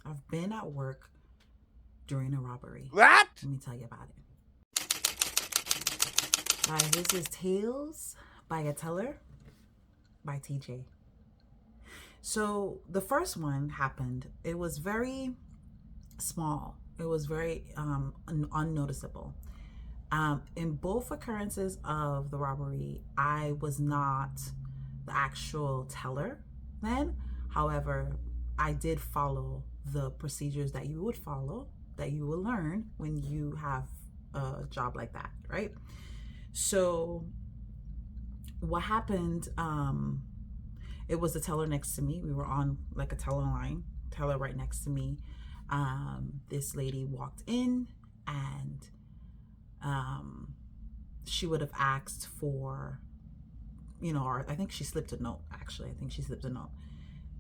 I've been at work during a robbery. What? Let me tell you about it. Guys, this is Tales by a Teller by TJ. So the first one happened. It was very small. It was very unnoticeable. In both occurrences of the robbery, I was not the actual teller then. However, I did follow the procedures that you would follow, that you will learn when you have a job like that, right? So what happened, it was the teller next to me. We were on like a teller line, teller right next to me. This lady walked in and she would have asked for, or I think she slipped a note, actually. I think she slipped a note.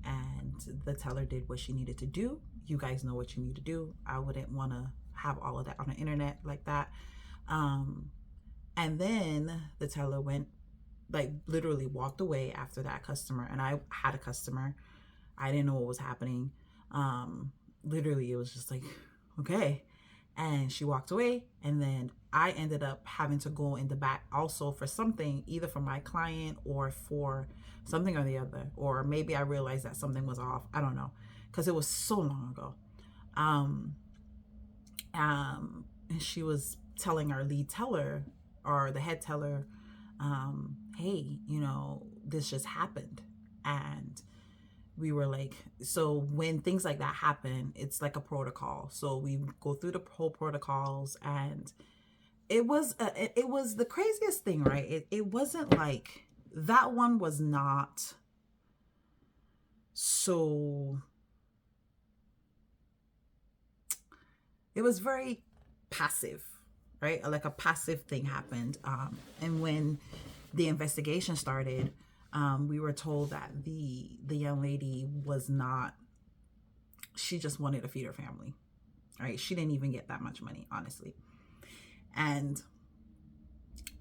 And the teller did what she needed to do. You guys know what you need to do. I wouldn't want to have all of that on the internet like that. And then the teller went, like literally walked away after that customer. And I had a customer. I didn't know what was happening. Literally, it was just like, okay. And she walked away. And then I ended up having to go in the back also for something, either for my client or for something or the other. Or maybe I realized that something was off. I don't know. Because it was so long ago. And she was telling our lead teller or the head teller, hey, this just happened. And we were like, so when things like that happen, it's like a protocol. So we go through the whole protocols, and it was the craziest thing, right? It wasn't like, that one was not so, it was very passive, right? Like a passive thing happened. And when the investigation started, we were told that the young lady was not, she just wanted to feed her family, right? She didn't even get that much money, honestly. And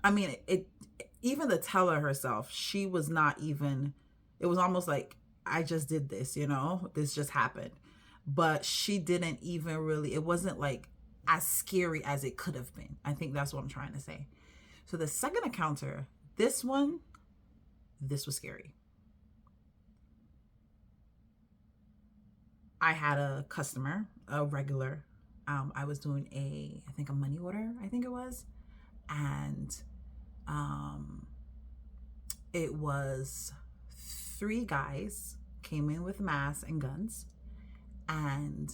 I mean, it even the teller herself, she was not even, it was almost like, I just did this, this just happened. But she didn't even really, it wasn't like as scary as it could have been. I think that's what I'm trying to say. So the second encounter, this was scary. I had a customer, a regular. I was doing I think a money order, I think it was. And it was 3 guys came in with masks and guns. And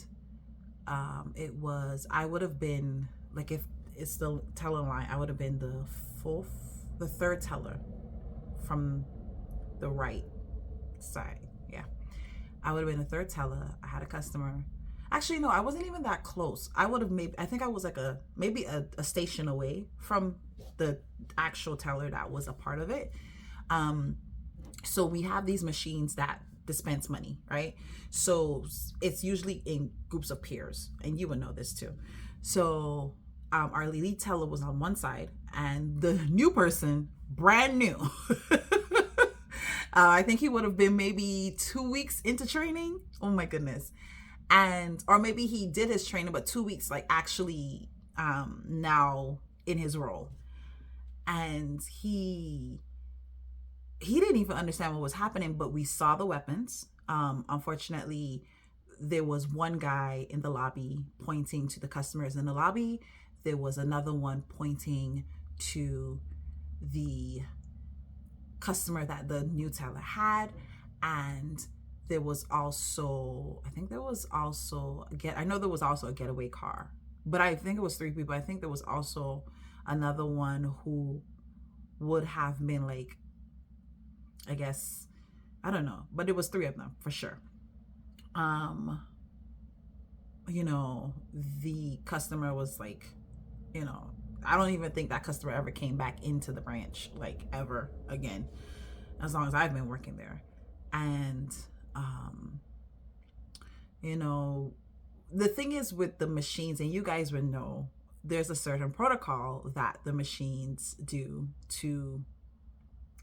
I would have been, like, if it's the teller line, I would have been the third teller from the right side. Yeah. I would have been the third teller. I had a customer. Actually, no, I wasn't even that close. I would have I think I was like maybe a station away from the actual teller that was a part of it. So we have these machines that dispense money, right? So it's usually in groups of peers, and you would know this too. So our lead teller was on one side, and the new person, brand new, I think he would have been maybe 2 weeks into training. Oh my goodness. Or maybe he did his training, but 2 weeks, like, actually now in his role. And he didn't even understand what was happening, but we saw the weapons. Unfortunately, there was one guy in the lobby pointing to the customers in the lobby. There was another one pointing to the customer that the new teller had. And there was also, I know there was also a getaway car, but I think it was 3 people. I think there was also another one who would have been, like, I guess, I don't know, but it was 3 of them for sure. The customer was like, I don't even think that customer ever came back into the branch, like, ever again, as long as I've been working there. And the thing is with the machines, and you guys would know, there's a certain protocol that the machines do to,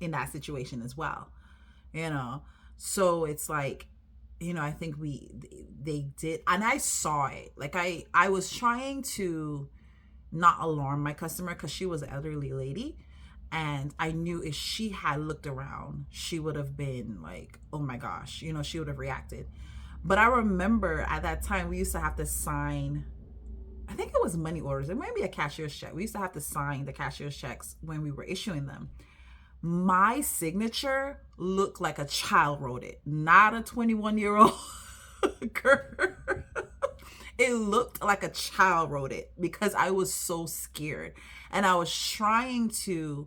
in that situation as well, so it's like, I think they did, and I saw it. Like I was trying to not alarm my customer because she was an elderly lady, and I knew if she had looked around, she would have been like, oh my gosh, she would have reacted. But I remember at that time we used to have to sign, I think it was money orders, it might be a cashier's check. We used to have to sign the cashier's checks when we were issuing them. My signature looked like a child wrote it, not a 21-year-old girl. It looked like a child wrote it because I was so scared. And I was trying to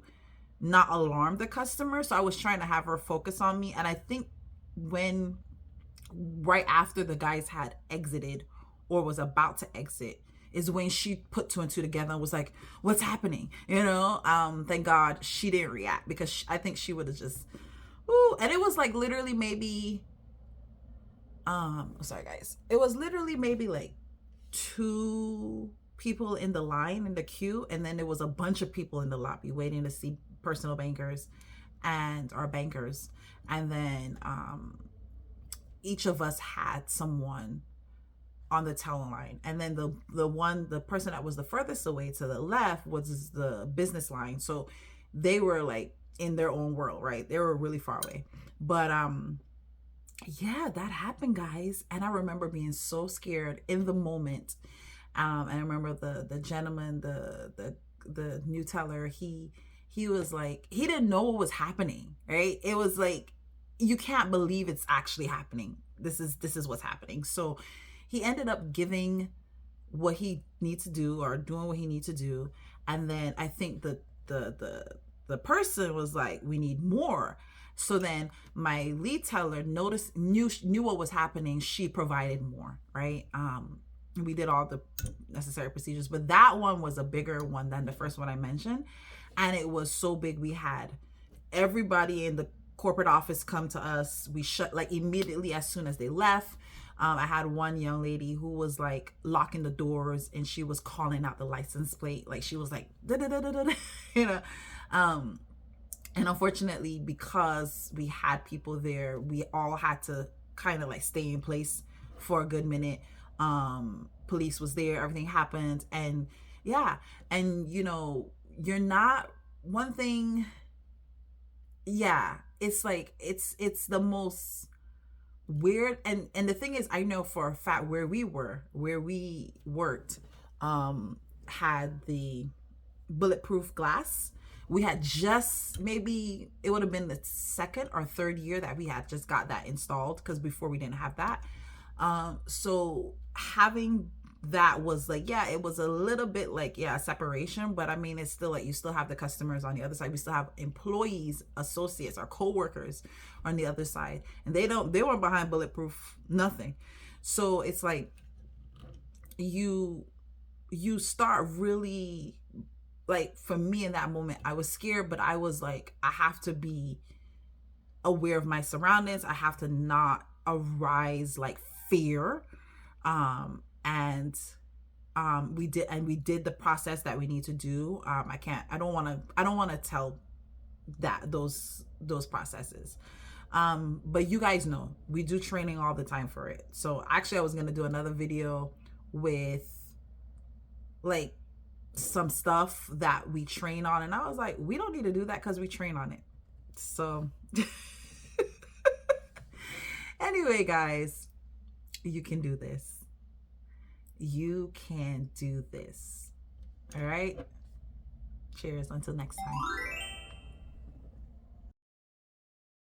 not alarm the customer. So I was trying to have her focus on me. And I think when right after the guys had exited or was about to exit is when she put two and two together and was like, what's happening? Thank God she didn't react, because I think she would have just, ooh. And it was like literally maybe, sorry guys, it was literally maybe like two people in the line in the queue, and then there was a bunch of people in the lobby waiting to see personal bankers and our bankers. And then each of us had someone on the teller line, and then the person that was the furthest away to the left was the business line. So they were like in their own world, right? They were really far away. But yeah, that happened, guys. And I remember being so scared in the moment. And I remember the gentleman, the new teller, he was like, he didn't know what was happening, right? It was like, you can't believe it's actually happening. This is what's happening. So he ended up giving what he needs to do, or doing what he needs to do. And then I think the person was like, we need more. So then my lead teller knew what was happening. She provided more, right? We did all the necessary procedures, but that one was a bigger one than the first one I mentioned. And it was so big, we had everybody in the corporate office come to us. We shut like immediately as soon as they left. I had one young lady who was like locking the doors, and she was calling out the license plate. Like she was like, da, da, da, da, da, you know. And unfortunately, because we had people there, we all had to kind of like stay in place for a good minute. Police was there, everything happened. And yeah, and you're not, one thing, yeah, it's like, it's the most weird. And the thing is, I know for a fact where we worked, had the bulletproof glass. We had just, maybe it would have been the second or third year that we had just got that installed, because before we didn't have that. So having that was like, yeah, it was a little bit like, yeah, separation, but I mean, it's still like, you still have the customers on the other side. We still have employees, associates, our co-workers on the other side, and they weren't behind bulletproof, nothing. So it's like, you start really, like, for me in that moment, I was scared, but I was like, I have to be aware of my surroundings. I have to not arise like fear. And we did the process that we need to do. I don't want to tell that those processes. But you guys know we do training all the time for it. So actually I was going to do another video with like some stuff that we train on, and I was like, we don't need to do that because we train on it. So anyway, guys, you can do this. You can do this. All right. Cheers. Until next time.